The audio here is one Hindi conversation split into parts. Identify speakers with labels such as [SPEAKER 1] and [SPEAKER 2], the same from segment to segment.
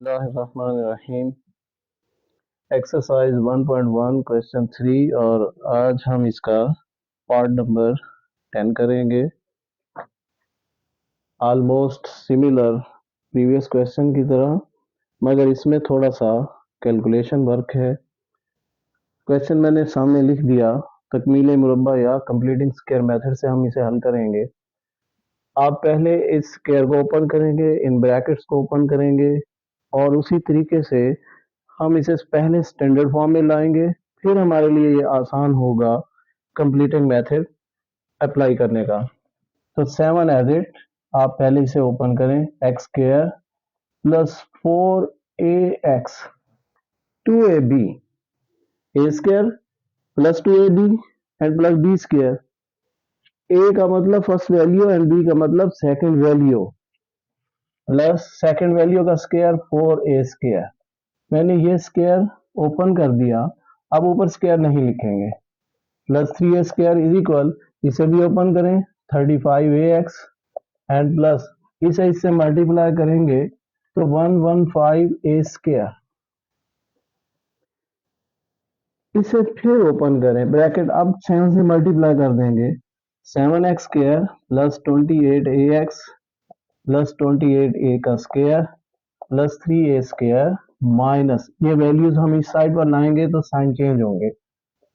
[SPEAKER 1] बिस्मिल्लाहिर्रहमानिर्रहीम। एक्सरसाइज 1.1 क्वेश्चन 3 और आज हम इसका पार्ट नंबर 10 करेंगे। ऑलमोस्ट सिमिलर प्रीवियस क्वेश्चन की तरह, मगर इसमें थोड़ा सा कैलकुलेशन वर्क है। क्वेश्चन मैंने सामने लिख दिया, तकमील मुरब्बा या कंप्लीटिंग स्क्वायर मेथड से हम इसे हल करेंगे। आप पहले इस स्क्वायर को ओपन करेंगे, इन ब्रैकेट्स को ओपन करेंगे और उसी तरीके से हम इसे पहले स्टैंडर्ड फॉर्म में लाएंगे, फिर हमारे लिए ये आसान होगा कंप्लीटिंग मेथड अप्लाई करने का। तो 7 एज इट, आप पहले इसे ओपन करें, x square plus 4ax 2ab a square plus 2ab and plus B square. A का मतलब फर्स्ट वैल्यू एंड बी का मतलब second value, plus second value का स्क्वायर 4a स्क्वायर। मैंने ये स्क्वायर ओपन कर दिया, अब ऊपर स्क्वायर नहीं लिखेंगे। Plus 3a square is equal, इसे भी ओपन करें, 35ax एंड प्लस इसे इससे मल्टीप्लाई करेंगे तो 115a स्क्वायर। इसे फिर ओपन करें ब्रैकेट, अब 7 से मल्टीप्लाई कर देंगे, 7x square plus 28ax plus 28a का square plus 3a square minus, ये वैल्यूज हम इस साइड पर लाएंगे तो साइन चेंज होंगे,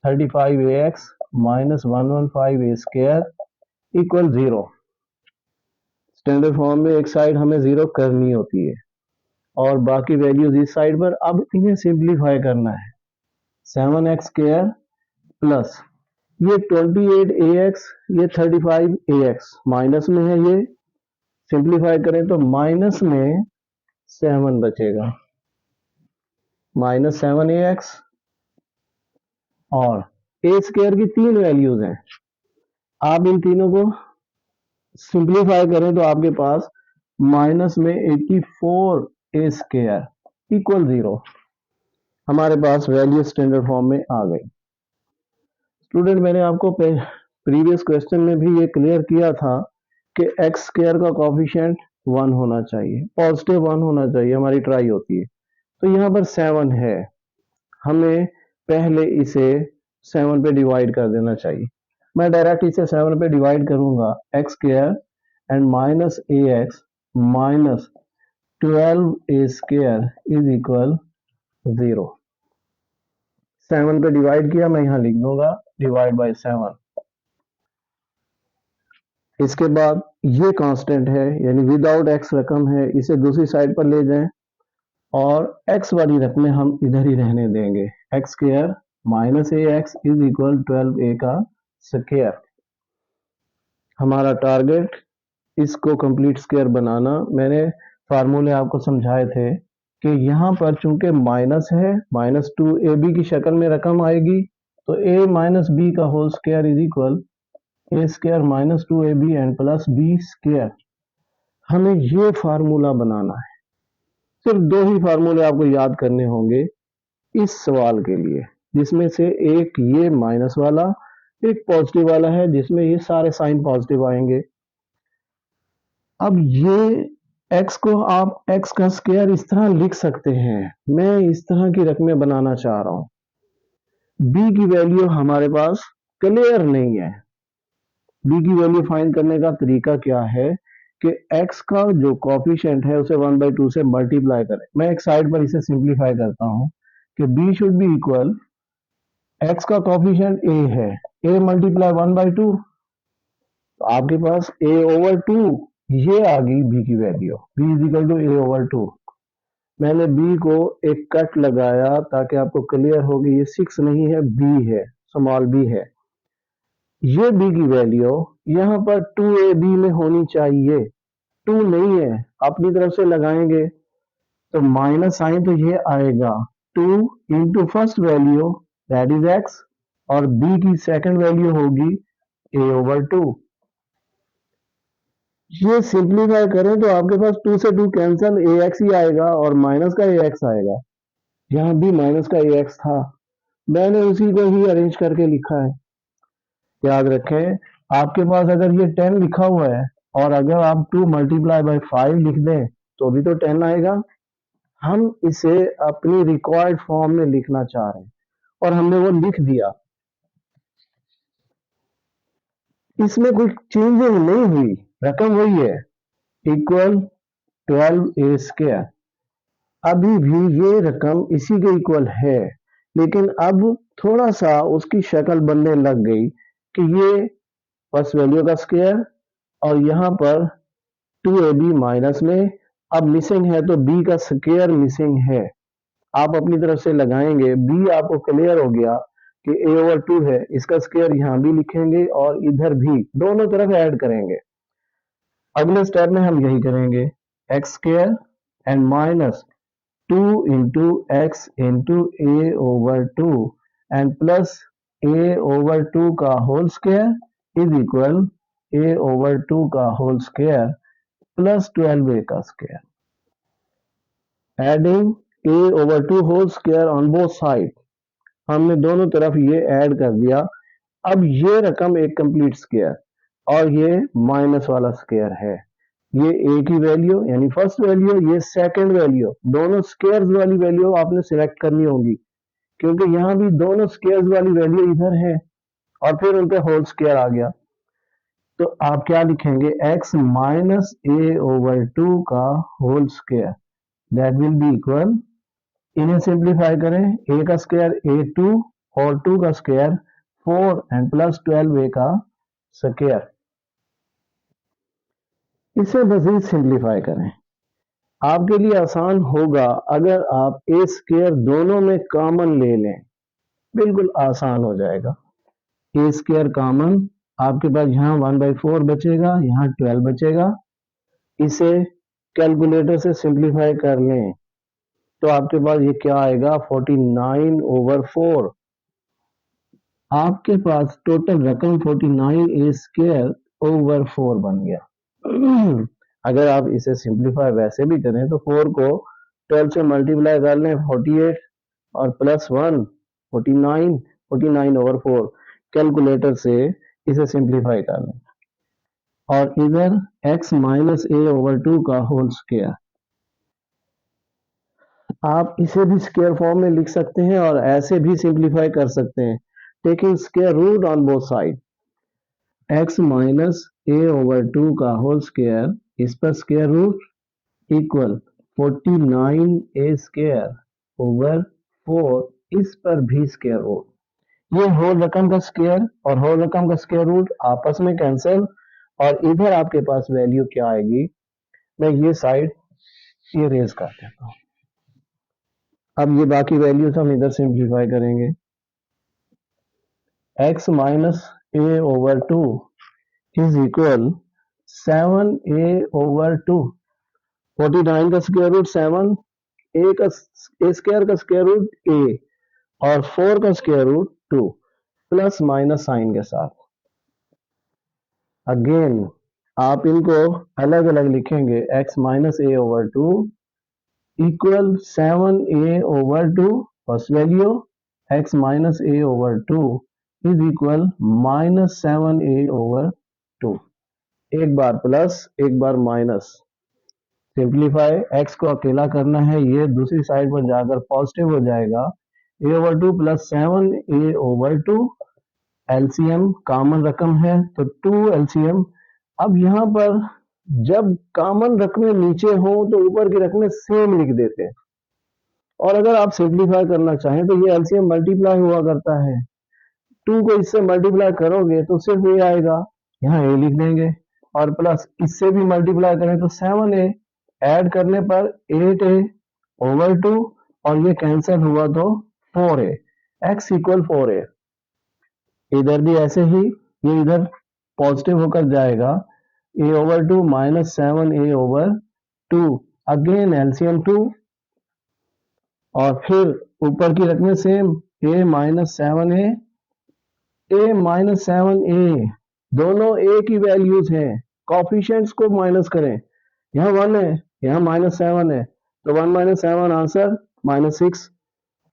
[SPEAKER 1] 35ax minus 115a square equal 0। Standard form में एक साइड हमें 0 करनी होती है और बाकी वैल्यूज इस साइड पर। अब इन्हें सिंप्लीफाई करना है, 7x स्क्वायर प्लस ये 28ax, ये 35ax माइनस में है, ये सिंप्लीफाई करें तो माइनस में 7 बचेगा, माइनस 7ax और a स्क्वायर की 3 वैल्यूज हैं। आप इन तीनों को सिंप्लीफाई करें तो आपके पास माइनस में 84a स्क्वायर इक्वल 0। हमारे पास वैल्यू स्टैंडर्ड फॉर्म में आ गई। स्टूडेंट, मैंने आपको प्रीवियस क्वेश्चन में भी ये क्लियर किया था कि एक्स स्क्वायर का कोफिशिएंट 1 होना चाहिए, पॉजिटिव 1 होना चाहिए, हमारी ट्राई होती है। तो यहाँ पर 7 है, हमें पहले इसे 7 पे डिवाइड कर देना चाहिए। मैं डायरेक्ट इसे 7 पे डिवाइड करूंगा, x square and minus A x minus 12a square is equal 0। 7 पे डिवाइड किया, मैं यहां लिख दूंगा डिवाइड बाय 7। इसके बाद ये कांस्टेंट है, यानी विदाउट एक्स रकम है, इसे दूसरी साइड पर ले जाएं और एक्स वाली रकमें हम इधर ही रहने देंगे। X square minus A x is equal 12a का स्क्वायर। हमारा टारगेट इसको कंप्लीट स्क्वायर बनाना। मैंने फार्मूले आपको समझाए थे कि यहाँ पर चूंकि माइनस है, माइनस 2ab की शक्ल में रकम आएगी, तो a माइनस बी का whole square is equal A square minus 2ab and plus B square. हमें ये फार्मूला बनाना है। सिर्फ 2 ही फार्मूले आपको याद करने होंगे इस सवाल के लिए, जिसमें से एक ये माइनस वाला, एक पॉजिटिव वाला है जिसमें ये सारे साइन पॉजिटिव आएंगे। अब ये x को आप x का स्क्वायर इस तरह लिख सकते हैं। मैं इस तरह की रकमें बनाना चाह रहा हूं। b की वैल्यू हमारे पास क्लियर नहीं है। b की वैल्यू फाइंड करने का तरीका क्या है कि x का जो कोफिशिएंट है उसे 1/2 से मल्टीप्लाई करें। मैं एक साइड पर इसे सिंप्लीफाई करता हूं कि b should be equal, x का कोफिशिएंट a है, a मल्टीप्लाई 1/2, तो आपके पास a ओवर 2, ये आ गई b की value, b is equal to a over 2। मैंने b को एक कट लगाया ताकि आपको क्लियर हो कि ये 6 नहीं है, b है, स्मॉल b है। ये b की वैल्यू यहाँ पर 2ab में होनी चाहिए, 2 नहीं है, अपनी तरफ से लगाएंगे तो माइनस साइन तो ये आएगा, 2 into first value that is x और b की सेकंड वैल्यू होगी a ओवर 2। ये सिंप्लीफाई करें तो आपके पास 2 से 2 कैंसिल, ax ही आएगा और माइनस का ax आएगा। यहाँ भी माइनस का ax था, मैंने उसी को ही अरेंज करके लिखा है। याद रखें, आपके पास अगर ये 10 लिखा हुआ है और अगर आप 2 मल्टीप्लाई बाय 5 लिख दें तो भी तो 10 आएगा। हम इसे अपनी रिक्वायर्ड फॉर्म में लिखना चाह रहे हैं और हमने वो लिख दिया। इसमें कोई चेंजिंग नहीं हुई, रकम वही है, इक्वल 12a²। अभी भी ये रकम इसी के इक्वल है, लेकिन अब थोड़ा सा उसकी शक्ल बनने लग गई कि ये फर्स्ट वैल्यू का स्क्वायर और यहाँ पर 2ab माइनस में अब मिसिंग है, तो b का स्क्वायर मिसिंग है। आप अपनी तरफ से लगाएंगे, b आपको क्लियर हो गया कि a/2 है, इसका स्क्वायर यहाँ भी लिखेंगे और इधर भी दोनों तरफ ऐड करेंगे। अगले स्टेप में हम यही करेंगे, x² and minus 2 into x into a/2 and plus a/2 का whole square is equal a/2 का होल स्क्वायर प्लस 12a का square. Adding a/2 whole square on both side, हमने दोनों तरफ ये ऐड कर दिया। अब ये रकम एक कंप्लीट स्क्वायर और ये माइनस वाला स्क्वायर है। ये ए की वैल्यू यानी फर्स्ट वैल्यू, ये सेकंड वैल्यू, दोनों स्क्वायर्स वाली वैल्यू आपने सिलेक्ट करनी होगी, क्योंकि यहाँ भी दोनों स्क्वायर्स वाली वैल्यू इधर है और फिर उन पे होल स्क्वायर आ गया। तो आप क्या लिखेंगे, x माइनस a/2 का whole square, that will be equal, इन्हें सिंप्लीफाई करें, a का स्क्वायर a2 और 2 का स्क्वायर 4 एंड प्लस 12a का स्क्वायर। इसे मजीद सिंप्लीफाई करें, आपके लिए आसान होगा अगर आप ए स्क्वायर दोनों में कॉमन ले लें, बिल्कुल आसान हो जाएगा। ए स्क्वायर कॉमन, आपके पास यहाँ 1/4 बचेगा, यहाँ 12 बचेगा। इसे कैलकुलेटर से सिंप्लीफाई कर लें तो आपके पास ये क्या आएगा, 49/4। आपके पास टोटल रकम 49a² बन गया। अगर आप इसे सिंप्लीफाई वैसे भी करें तो 4 को 12 से मल्टीप्लाई कर लें, 48 और प्लस 1 49, 49/4। कैलकुलेटर से इसे सिंप्लीफाई कर लें और इधर x माइनस a/2 का होल स्क्वायर, आप इसे भी स्क्वायर फॉर्म में लिख सकते हैं और ऐसे भी सिंप्लीफाई कर सकते हैं, taking square root on both side. x minus a/2 का होल स्क्वायर, इस पर स्क्वायर रूट इक्वल 49a²/4, इस पर भी स्क्वायर रूट। ये होल रकम का स्क्वायर और होल रकम का स्क्वायर रूट आपस में कैंसिल और इधर आपके पास वैल्यू क्या आएगी, मैं ये साइड इरेज कर देता हूँ। अब ये बाकी वैल्यूज हम इधर सिंप्लीफाई करेंगे, x minus a/2 is equal 7a/2, 49 का स्क्वायर रूट 7, a स्क्वायर का स्क्वायर रूट a और 4 का square root 2 plus minus sign के साथ। अगेन आप इनको अलग अलग लिखेंगे, x minus a/2 equal 7a/2 first value, x minus a/2 is equal minus 7a/2, एक बार प्लस एक बार माइनस। सिंप्लीफाई, x को अकेला करना है, ये दूसरी साइड पर जाकर पॉजिटिव हो जाएगा, a/2 plus 7a/2, LCM common रकम है तो 2 एलसीएम। अब यहाँ पर जब कॉमन रकमें नीचे हो तो ऊपर की रकमें सेम लिख देते हैं, और अगर आप सिंप्लीफाई करना चाहें तो ये एलसीएम मल्टीप्लाई हुआ करता है, 2 को इससे मल्टीप्लाई करोगे तो सिर्फ ये आएगा, यहाँ ए लिख देंगे और प्लस इससे भी मल्टीप्लाई करें तो 7a, ऐड करने पर 8a/2 और ये कैंसिल हुआ तो 4a, x इक्वल 4a। इधर भी ऐसे ही, ये इधर पॉजिटिव होकर जाएगा, a/2 minus 7a/2, again LCM 2 और फिर ऊपर की रकमें same, a minus 7a, a minus 7a, दोनों a की वैल्यूज हैं, कॉफिशिएंट्स को माइनस करें, यहाँ 1 है यहाँ माइनस 7 है तो 1 माइनस 7 आंसर -6,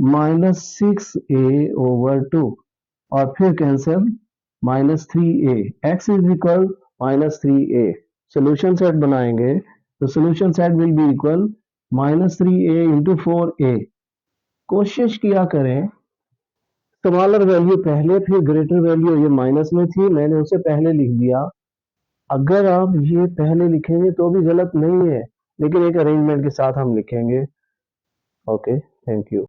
[SPEAKER 1] -6a/2 और फिर cancel -3a, x is equal -3a। Solution set बनाएंगे तो solution set will be equal -3a into 4a। कोशिश किया करें स्मॉलर वैल्यू पहले फिर ग्रेटर वैल्यू, ये माइनस में थी मैंने उसे पहले लिख दिया। अगर आप ये पहले लिखेंगे तो भी गलत नहीं है, लेकिन एक अरेंजमेंट के साथ हम लिखेंगे। Okay, thank you.